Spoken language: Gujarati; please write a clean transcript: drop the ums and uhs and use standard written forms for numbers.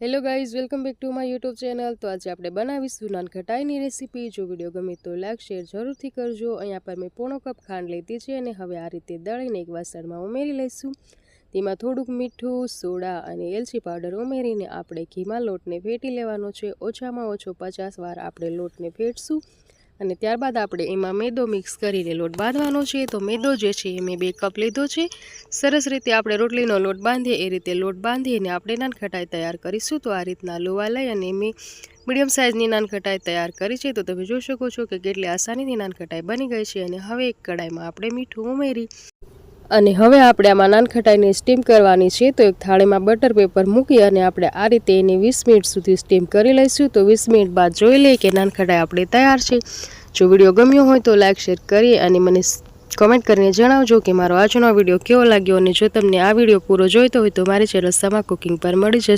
Hello guys, welcome back to my YouTube channel. તો આજે આપણે બનાવીશું નાનખટાઈની રેસીપી। જો વિડીયો ગમે તો લાઈક શેર જરૂરથી કરજો। અહીંયા પર મેં પોણો કપ ખાંડ લીધી છે અને હવે આ રીતે દળીને એક વાસણમાં ઉમેરી લઈશું। તેમાં થોડુંક મીઠું, સોડા અને એલચી પાવડર ઉમેરીને આપણે ઘીમાં લોટને ફેટી લેવાનો છે। ઓછામાં ઓછો 50 વાર આપણે લોટને ફેટશું અને ત્યારબાદ આપણે એમાં મેદો મિક્સ કરીને લોટ બાંધવાનો છે। તો મેદો જે છે એ મેં 2 કપ લીધો છે। સરસ રીતે આપણે રોટલીનો લોટ બાંધીએ એ રીતે લોટ બાંધીને આપણે નાનખટાઈ તૈયાર કરીશું। તો આ રીતના લોવા લઈ અને મેં મીડિયમ સાઇઝની નાનખટાઈ તૈયાર કરી છે। તો તમે જોઈ શકો છો કે કેટલી આસાનીથી નાનખટાઈ બની ગઈ છે। અને હવે એક કડાઈમાં આપણે મીઠું ઉમેરી અને હવે આપણે આમાં નાનખટાઈને સ્ટીમ કરવાની છે। તો એક થાળીમાં બટર પેપર મૂકી અને આપણે આ રીતે એને 20 મિનિટ સુધી સ્ટીમ કરી લઈશું। તો 20 મિનિટ બાદ જોઈ લઈએ કે નાનખટાઈ આપણે તૈયાર છે। જો વિડીયો ગમ્યો હોય તો લાઈક શેર કરી અને મને કમેન્ટ કરીને જણાવજો કે મારો આજનો વિડીયો કેવો લાગ્યો। અને જો તમને આ વિડીયો પૂરો જોઈતો હોય તો મારી ચેનલ સમા કુકિંગ પર મળી જશે।